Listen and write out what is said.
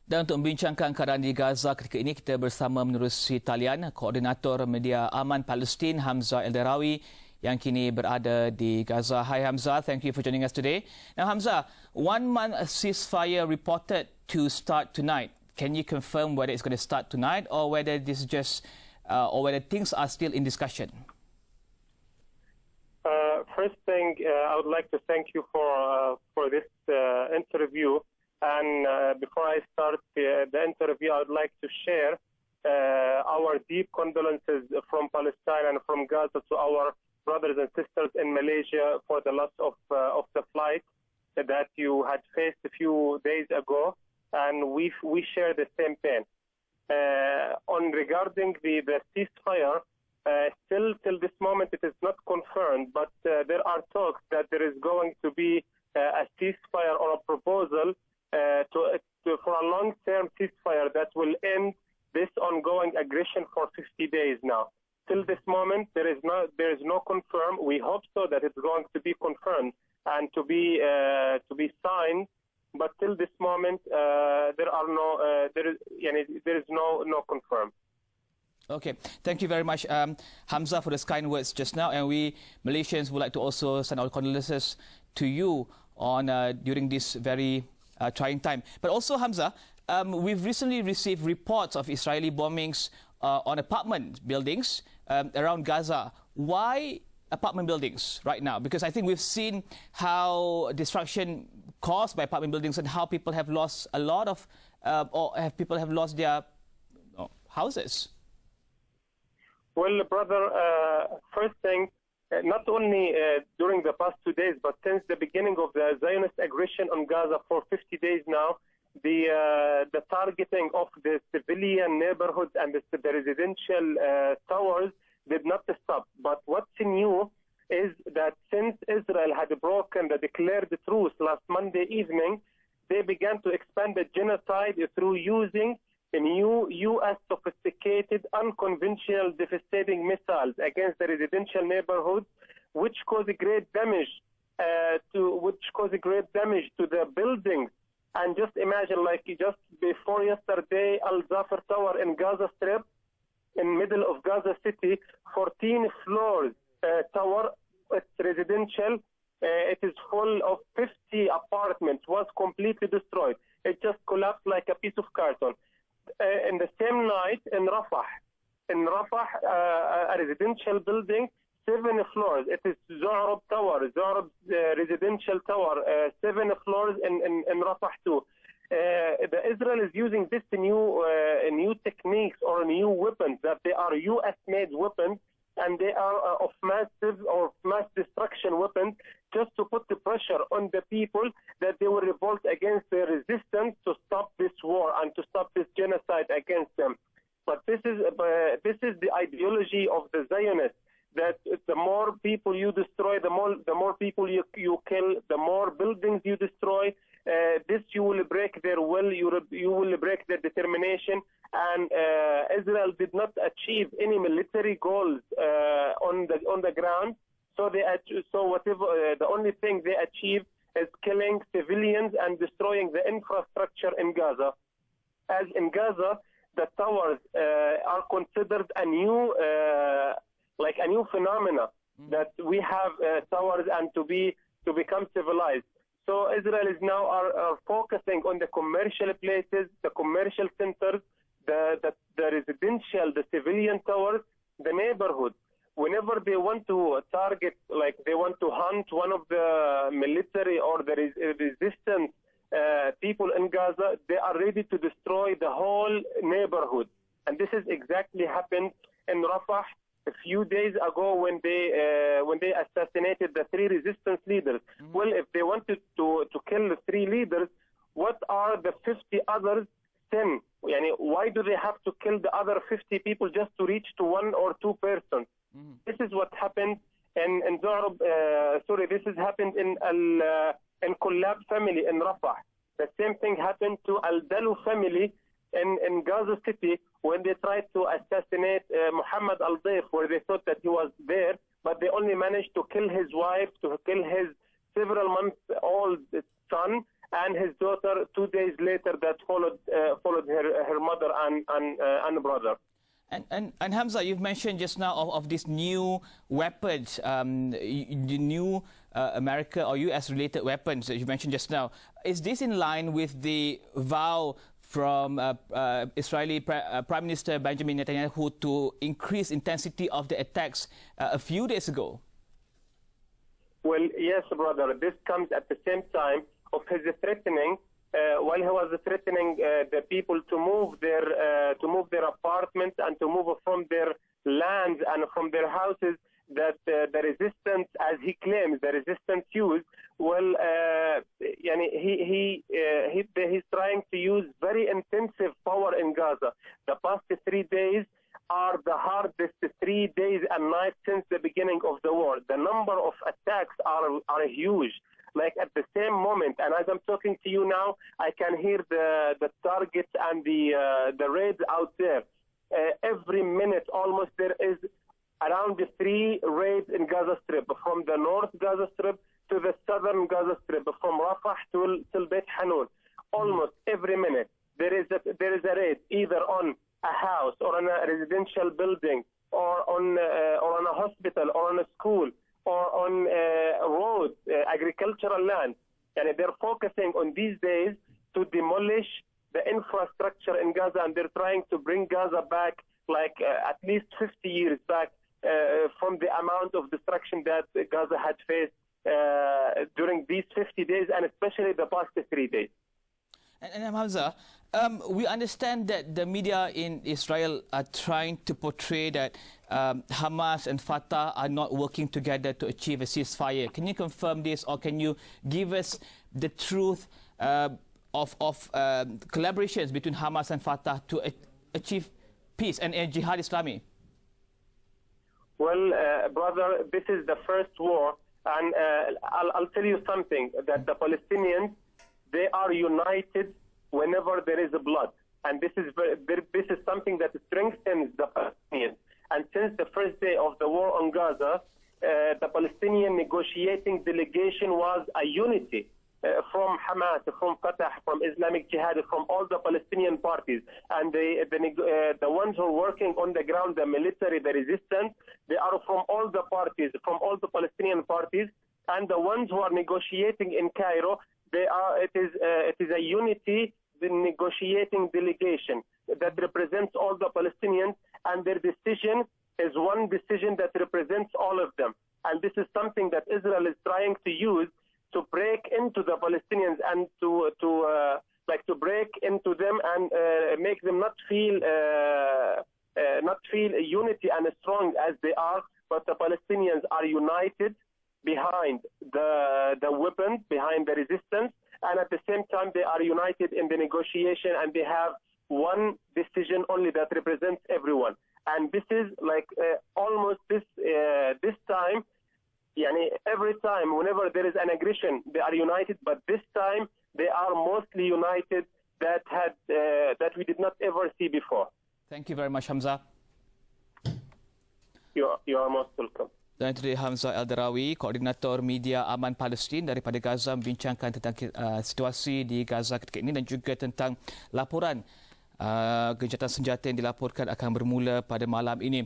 Dan untuk membincangkan keadaan di Gaza ketika ini, kita bersama menerusi talian Koordinator Media Aman Palestine, Hamza Deirawi, yang kini berada di Gaza. Hi Hamza, thank you for joining us today. Now Hamza, 1 month ceasefire reported to start tonight. Can you confirm whether it's going to start tonight or whether this is just, or whether things are still in discussion? First thing, I would like to thank you for this interview. And before I start the interview, I would like to share our deep condolences from Palestine and from Gaza to our brothers and sisters in Malaysia for the loss of the flight that you had faced a few days ago, and we share the same pain. Regarding the ceasefire, still till this moment it is not confirmed, but there are talks that there is going to be a ceasefire or a proposal for a long-term ceasefire that will end this ongoing aggression for 50 days now. Till this moment, there is no confirm. We hope so that it's going to be confirmed and to be signed. But till this moment, there is no confirm. Okay, thank you very much, Hamza, for those kind words just now. And we Malaysians would like to also send our condolences to you on during this very trying time. But also, Hamza, we've recently received reports of Israeli bombings on apartment buildings around Gaza. Why apartment buildings right now? Because I think we've seen how destruction caused by apartment buildings and how people have lost a lot of, people have lost their houses. Well, brother, first thing, not only during the past 2 days, but since the beginning of the Zionist aggression on Gaza for 50 days now, the targeting of the civilian neighborhoods and the residential towers did not stop. But what's new is that since Israel had broken the declared truce last Monday evening, they began to expand the genocide through using new U.S. sophisticated, unconventional, devastating missiles against the residential neighborhoods, which cause great damage to the buildings. And just imagine, like just before yesterday, Al Zafar Tower in Gaza Strip, in middle of Gaza City, 14 floors tower, it's residential. It is full of 50 apartments, was completely destroyed. It just collapsed like a piece of carton. In the same night in Rafah, a residential building, 7 floors. It is Zohrab Tower, residential tower, 7 floors in Rafah too. Israel is using this new techniques or new weapons that they are U.S.-made weapons, and they are of mass destruction weapons, just to put the pressure on the people that they will revolt against their resistance to stop this war and to stop this genocide against them. But this is the ideology of the Zionists, that the more people you destroy, the more people you kill, the more buildings you destroy. This you will break their will, you will break their determination. And Israel did not achieve any military goals on the ground. So the only thing they achieve is killing civilians and destroying the infrastructure in Gaza. As in Gaza, the towers are considered a new phenomena, that we have towers and to become civilized. So Israel is now are focusing on the commercial places, the commercial centers, the residential, the civilian towers, the neighborhoods. Whenever they want to target, like they want to hunt one of the military or the resistance people in Gaza, they are ready to destroy the whole neighborhood. And this is exactly happened in Rafah a few days ago when they assassinated the 3 resistance leaders. Well, if they wanted to kill the 3 leaders, what are the 50 others sin? Why do they have to kill the other 50 people just to reach to 1 or 2 persons? This is what happened in Zohrab. This has happened in Kullab family in Rafah. The same thing happened to Al Dalu family in Gaza City when they tried to assassinate Muhammad al-Dayf, where they thought that he was there, but they only managed to kill his wife, to kill his several months old son, and his daughter 2 days later that followed her mother and brother. And Hamza, you've mentioned just now of these new weapons, the new America or US-related weapons that you mentioned just now. Is this in line with the vow from Israeli Prime Minister Benjamin Netanyahu to increase intensity of the attacks a few days ago? Well, yes, brother. This comes at the same time of his threatening. While he was threatening the people to move their apartments and to move from their lands and from their houses, that the resistance, as he claims, the resistance used, well, he's trying to use very intensive power in Gaza. The past 3 days are the hardest 3 days and nights since the beginning of the war. The number of attacks are huge. Like at the same moment, and as I'm talking to you now, I can hear the targets and the raids out there. Every minute, almost, there is around 3 raids in Gaza Strip, from the North Gaza Strip to the Southern Gaza Strip, from Rafah to Beit Hanun. Almost every minute, there is a raid, either on a house or on a residential building, or on a hospital, or on a school, or on roads, agricultural land. And they're focusing on these days to demolish the infrastructure in Gaza, and they're trying to bring Gaza back like at least 50 years back from the amount of destruction that Gaza had faced during these 50 days, and especially the past 3 days. And Hamza, we understand that the media in Israel are trying to portray that Hamas and Fatah are not working together to achieve a ceasefire. Can you confirm this, or can you give us the truth of collaborations between Hamas and Fatah to achieve peace and Jihad Islami? Well, brother, this is the first war, and I'll tell you something, that the Palestinians, they are united whenever there is blood. And this is something that strengthens the Palestinians. And since the first day of the war on Gaza, the Palestinian negotiating delegation was a unity from Hamas, from Fatah, from Islamic Jihad, from all the Palestinian parties. And the ones who are working on the ground, the military, the resistance, they are from all the parties, from all the Palestinian parties. And the ones who are negotiating in Cairo, it is a unity, the negotiating delegation that represents all the Palestinians, and their decision is one decision that represents all of them. And this is something that Israel is trying to use to break into the Palestinians and to break into them and make them not feel unity and strong as they are. But the Palestinians are united behind the weapons, behind the resistance, and at the same time they are united in the negotiation, and they have one decision only that represents everyone. And this is like almost this time, every time, whenever there is an aggression, they are united, but this time they are mostly united that we did not ever see before. Thank you very much, Hamza. You are most welcome. Dan itu dia Hamza Deirawi, Koordinator Media Aman Palestine daripada Gaza, membincangkan tentang situasi di Gaza ketika ini dan juga tentang laporan gencatan senjata yang dilaporkan akan bermula pada malam ini.